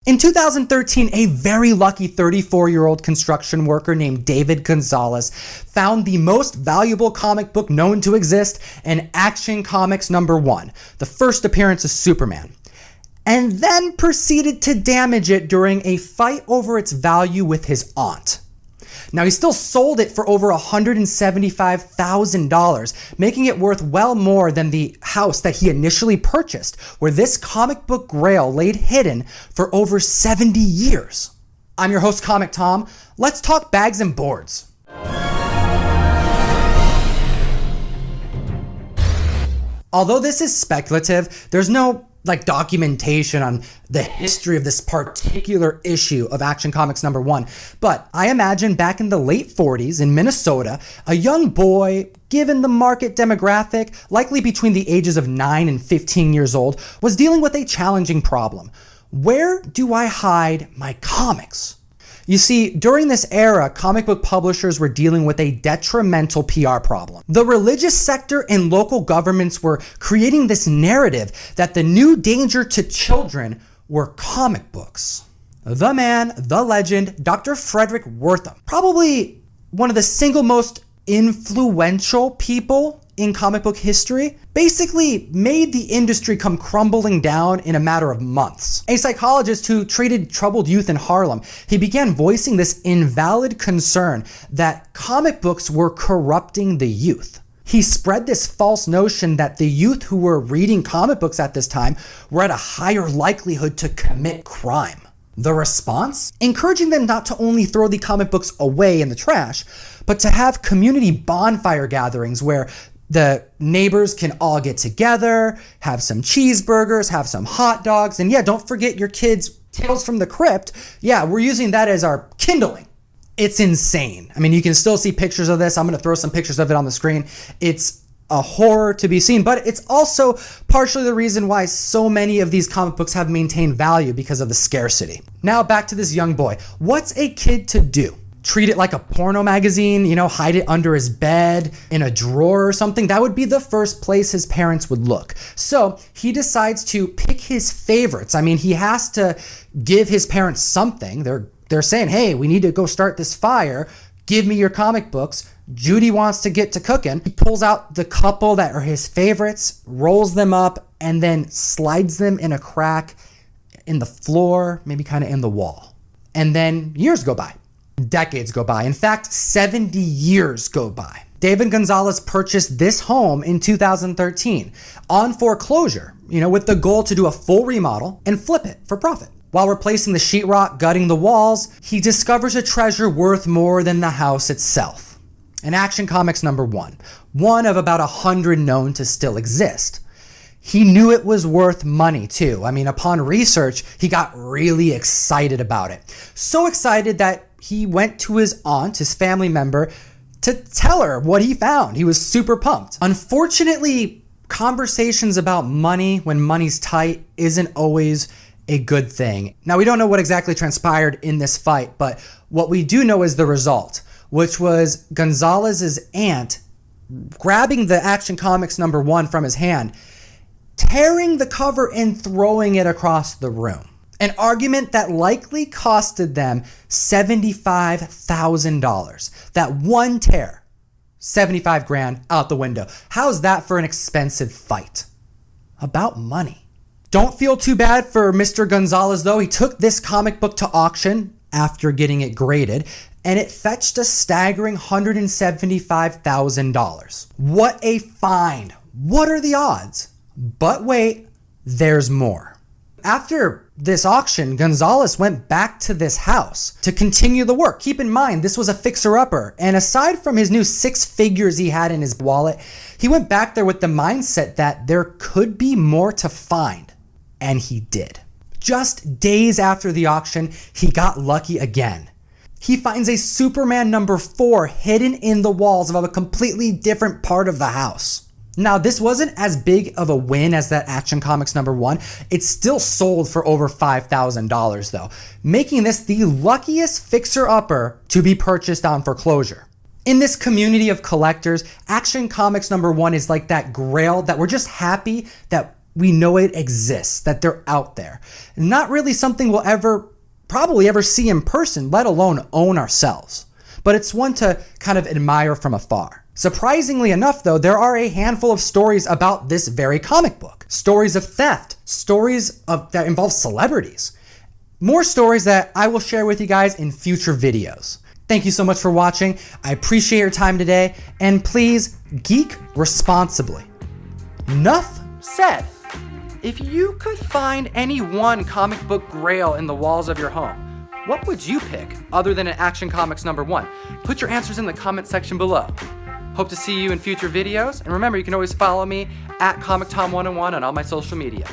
In 2013, a very lucky 34-year-old construction worker named David Gonzalez found the most valuable comic book known to exist in Action Comics #1, the first appearance of Superman, and then proceeded to damage it during a fight over its value with his aunt. Now, he still sold it for over $175,000, making it worth well more than the house that he initially purchased, where this comic book grail laid hidden for over 70 years. I'm your host, Comic Tom. Let's talk bags and boards. Although this is speculative, there's no documentation on the history of this particular issue of Action Comics #1. But I imagine back in the late 40s in Minnesota, a young boy, given the market demographic, likely between the ages of 9 and 15 years old, was dealing with a challenging problem. Where do I hide my comics? You see, during this era, comic book publishers were dealing with a detrimental PR problem. The religious sector and local governments were creating this narrative that the new danger to children were comic books. The man, the legend, Dr. Frederick Wortham, probably one of the single most influential people in comic book history, basically made the industry come crumbling down in a matter of months. A psychologist who treated troubled youth in Harlem, he began voicing this invalid concern that comic books were corrupting the youth. He spread this false notion that the youth who were reading comic books at this time were at a higher likelihood to commit crime. The response? Encouraging them not to only throw the comic books away in the trash, but to have community bonfire gatherings where the neighbors can all get together, have some cheeseburgers, have some hot dogs, and yeah, don't forget your kids' Tales from the Crypt. Yeah, we're using that as our kindling. It's insane. I mean, you can still see pictures of this. I'm going to throw some pictures of it on the screen. It's a horror to be seen, but it's also partially the reason why so many of these comic books have maintained value because of the scarcity. Now back to this young boy. What's a kid to do? Treat it like a porno magazine, hide it under his bed, in a drawer or something? That would be the first place his parents would look. So he decides to pick his favorites. I mean, he has to give his parents something. They're saying, hey, we need to go start this fire. Give me your comic books. Judy wants to get to cooking. He pulls out the couple that are his favorites, rolls them up, and then slides them in a crack in the floor, maybe kind of in the wall. And then years go by. Decades go by. In fact, 70 years go by. David Gonzalez purchased this home in 2013 on foreclosure, with the goal to do a full remodel and flip it for profit. While replacing the sheetrock, gutting the walls, he discovers a treasure worth more than the house itself. In Action Comics #1, one of about 100 known to still exist. He knew it was worth money too. I mean, upon research, he got really excited about it. So excited that he went to his aunt, his family member, to tell her what he found. He was super pumped. Unfortunately, conversations about money when money's tight isn't always a good thing. Now, we don't know what exactly transpired in this fight, but what we do know is the result, which was Gonzalez's aunt grabbing the Action Comics #1 from his hand, tearing the cover and throwing it across the room. An argument that likely costed them $75,000. That one tear, 75 grand out the window. How's that for an expensive fight? About money. Don't feel too bad for Mr. Gonzalez though. He took this comic book to auction after getting it graded, and it fetched a staggering $175,000. What a find. What are the odds? But wait, there's more. After this auction, Gonzalez went back to this house to continue the work. Keep in mind, this was a fixer-upper, and aside from his new 6 figures he had in his wallet, he went back there with the mindset that there could be more to find, and he did. Just days after the auction, he got lucky again. He finds a Superman #4 hidden in the walls of a completely different part of the house. Now, this wasn't as big of a win as that Action Comics #1. It still sold for over $5,000 though, making this the luckiest fixer-upper to be purchased on foreclosure. In this community of collectors, Action Comics #1 is like that grail that we're just happy that we know it exists, that they're out there. Not really something we'll probably ever see in person, let alone own ourselves. But it's one to kind of admire from afar. Surprisingly enough, though, there are a handful of stories about this very comic book. Stories of theft, that involve celebrities. More stories that I will share with you guys in future videos. Thank you so much for watching. I appreciate your time today, and please geek responsibly. Enough said. If you could find any one comic book grail in the walls of your home, what would you pick other than an Action Comics #1? Put your answers in the comment section below. Hope to see you in future videos, and remember, you can always follow me at ComicTom101 on all my social media.